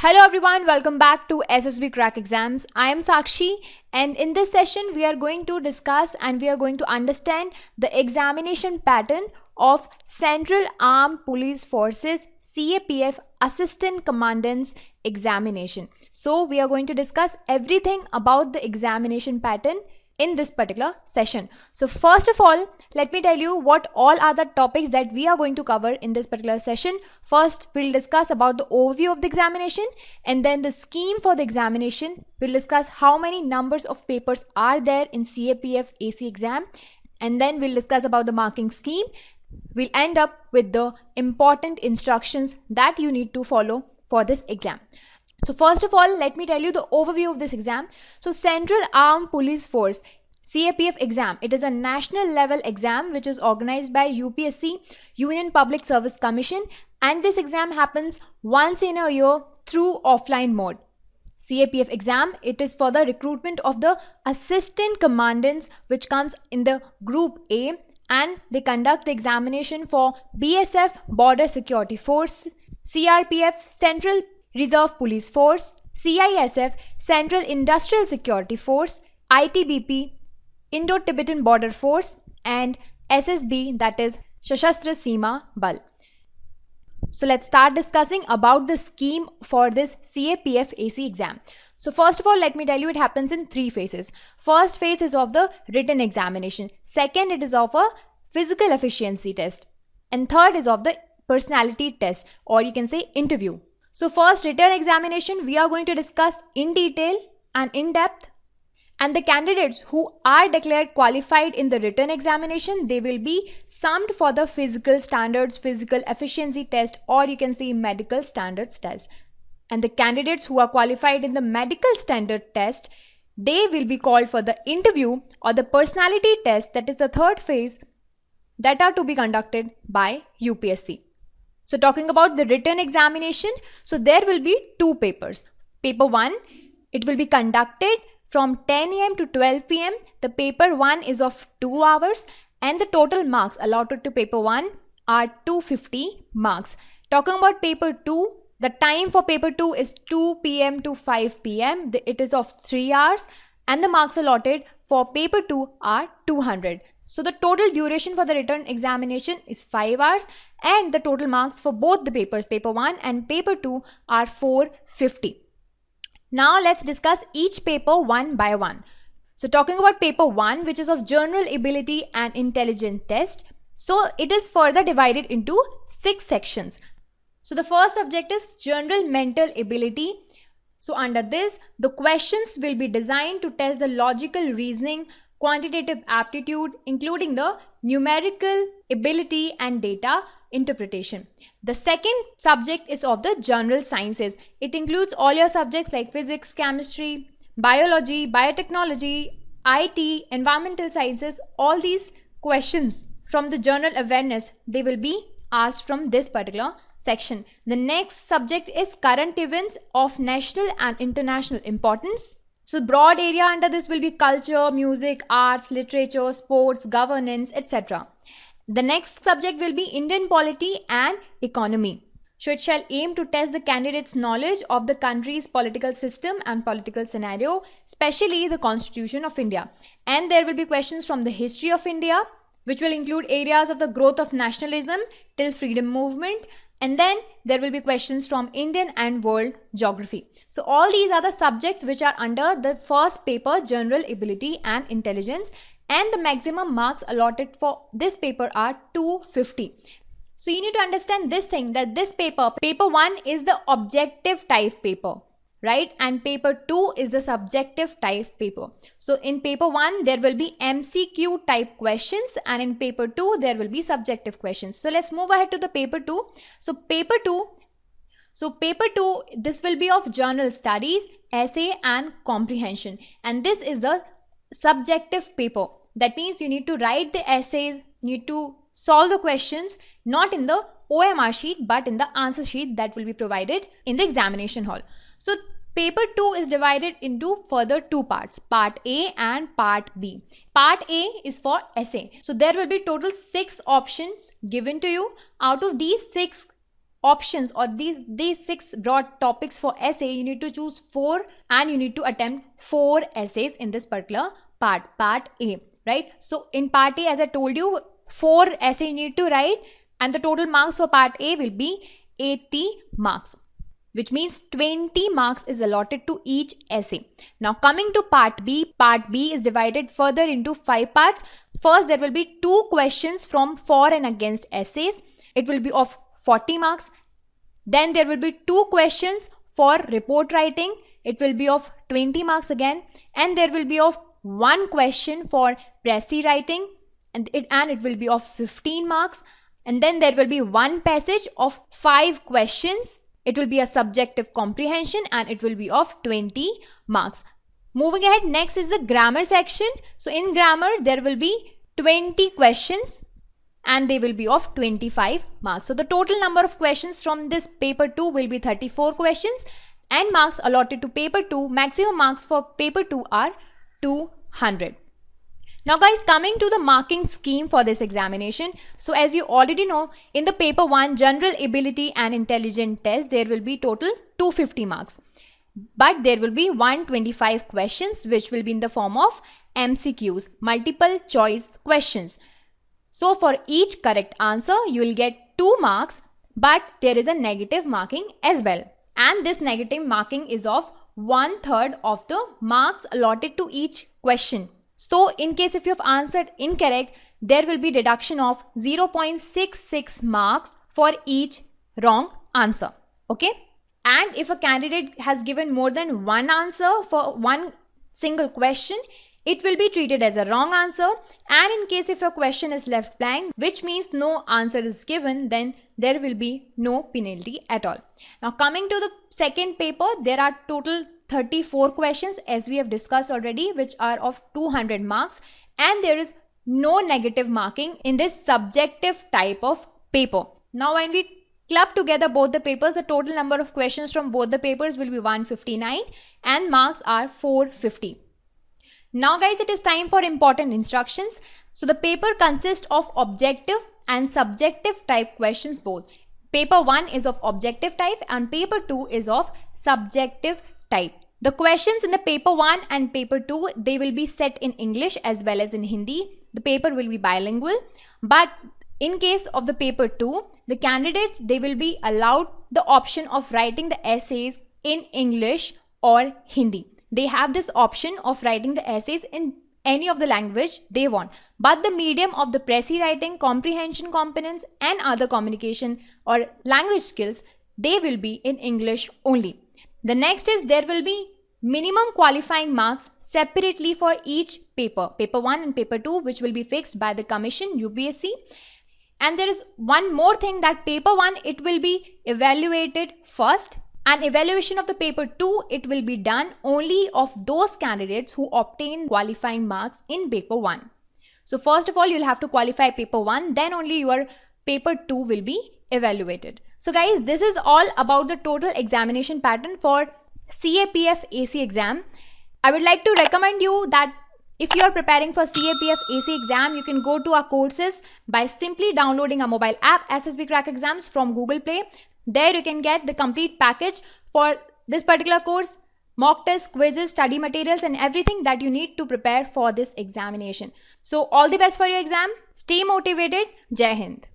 Hello everyone, welcome back to SSBCrack exams. I am Sakshi, and in this session we are going to discuss and we are going to understand the examination pattern of Central Armed Police Forces CAPF Assistant Commandants examination. So we are going to discuss everything about the examination pattern in this particular session. So first of all, let me tell you what all are the topics that we are going to cover in this particular session. First, we'll discuss about the overview of the examination, and then the scheme for the examination. We'll discuss how many numbers of papers are there in CAPF AC exam, and then we'll discuss about the marking scheme. We'll end up with the important instructions that you need to follow for this exam. So first of all, let me tell you the overview of this exam. So Central Armed Police Force CAPF exam, it is a national level exam which is organized by UPSC, Union Public Service Commission, and this exam happens once in a year through offline mode. CAPF exam, it is for the recruitment of the assistant commandants which comes in the group A, and they conduct the examination for BSF Border Security Force, CRPF Central Reserve Police Force, CISF Central Industrial Security Force, ITBP Indo-Tibetan Border Force, and SSB, that is Sashastra Seema Bal. So let's start discussing about the scheme for this CAPF AC exam. So first of all, let me tell you it happens in three phases. First phase is of the written examination. Second, it is of a physical efficiency test. And third is of the personality test, or you can say interview. So first, written examination, we are going to discuss in detail and in depth, and the candidates who are declared qualified in the written examination, they will be summed for the physical standards, physical efficiency test, or you can say medical standards test. And the candidates who are qualified in the medical standard test, they will be called for the interview or the personality test, that is the third phase, that are to be conducted by UPSC. So talking about the written examination, so there will be two papers. Paper 1, it will be conducted from 10 a.m. to 12 p.m. The paper 1 is of 2 hours, and the total marks allotted to paper 1 are 250 marks. Talking about paper 2, the time for paper 2 is 2 p.m. to 5 p.m. It is of 3 hours, and the marks allotted for paper 2 are 200. So the total duration for the written examination is 5 hours, and the total marks for both the papers, paper 1 and paper 2, are 450. Now let's discuss each paper one by one. So talking about paper 1, which is of general ability and intelligence test. So it is further divided into 6 sections. So the first subject is general mental ability. So under this, the questions will be designed to test the logical reasoning, quantitative aptitude, including the numerical ability and data interpretation. The second subject is of the general sciences. It includes all your subjects like physics, chemistry, biology, biotechnology, IT, environmental sciences. All these questions from the general awareness, they will be asked from this particular section. The next subject is current events of national and international importance. So broad area under this will be culture, music, arts, literature, sports, governance, etc. The next subject will be Indian polity and economy. So it shall aim to test the candidate's knowledge of the country's political system and political scenario, especially the Constitution of India. And there will be questions from the history of India, which will include areas of the growth of nationalism till freedom movement. And then there will be questions from Indian and world geography. So all these are the subjects which are under the first paper, general ability and intelligence, and the maximum marks allotted for this paper are 250. So you need to understand this thing, that this paper 1 is the objective type paper, right? And paper 2 is the subjective type paper. So in paper 1, there will be MCQ type questions, and in paper 2, there will be subjective questions. So let's move ahead to the paper 2. So paper 2, this will be of general studies, essay and comprehension. And this is the subjective paper. That means you need to write the essays, you need to solve the questions, not in the OMR sheet, but in the answer sheet that will be provided in the examination hall. So paper 2 is divided into further 2 parts, part A and part B. Part A is for essay. So there will be total 6 options given to you. Out of these 6 options or these 6 broad topics for essay, you need to choose 4 and you need to attempt 4 essays in this particular part A, right? So in part A, as I told you, 4 essays you need to write, and the total marks for part A will be 80 marks, which means 20 marks is allotted to each essay. Now coming to part B is divided further into 5 parts. First, there will be 2 questions from for and against essays. It will be of 40 marks. Then there will be 2 questions for report writing. It will be of 20 marks again. And there will be of 1 question for précis writing, and it will be of 15 marks. And then there will be 1 passage of 5 questions. It will be a subjective comprehension and it will be of 20 marks. Moving ahead, next is the grammar section. So in grammar, there will be 20 questions and they will be of 25 marks. So the total number of questions from this paper 2 will be 34 questions, and marks allotted to paper 2, maximum marks for paper 2 are 200. Now guys, coming to the marking scheme for this examination. So as you already know, in the paper 1 general ability and intelligence test, there will be total 250 marks. But there will be 125 questions which will be in the form of MCQs, multiple choice questions. So for each correct answer, you will get 2 marks, but there is a negative marking as well. And this negative marking is of 1/3 of the marks allotted to each question. So in case if you have answered incorrect, there will be deduction of 0.66 marks for each wrong answer. Okay. And if a candidate has given more than 1 answer for 1 single question, it will be treated as a wrong answer. And in case if a question is left blank, which means no answer is given, then there will be no penalty at all. Now coming to the second paper, there are total 34 questions as we have discussed already, which are of 200 marks, and there is no negative marking in this subjective type of paper. Now when we club together both the papers, the total number of questions from both the papers will be 159 and marks are 450. Now guys, it is time for important instructions. So the paper consists of objective and subjective type questions both. Paper 1 is of objective type and paper 2 is of subjective type. The questions in the paper 1 and paper 2, they will be set in English as well as in Hindi. The paper will be bilingual. But in case of the paper 2, the candidates, they will be allowed the option of writing the essays in English or Hindi. They have this option of writing the essays in any of the language they want. But the medium of the précis writing, comprehension components and other communication or language skills, they will be in English only. The next is there will be minimum qualifying marks separately for each paper, paper 1 and paper 2, which will be fixed by the commission UPSC. And there is one more thing, that paper 1, it will be evaluated first, and evaluation of the paper 2, it will be done only of those candidates who obtain qualifying marks in paper 1. So first of all, you'll have to qualify paper 1, then only your paper 2 will be evaluated. So guys, this is all about the total examination pattern for CAPF AC exam. I would like to recommend you that if you are preparing for CAPF AC exam, you can go to our courses by simply downloading a mobile app, SSBCrack exams from Google Play. There you can get the complete package for this particular course, mock tests, quizzes, study materials and everything that you need to prepare for this examination. So all the best for your exam. Stay motivated. Jai Hind.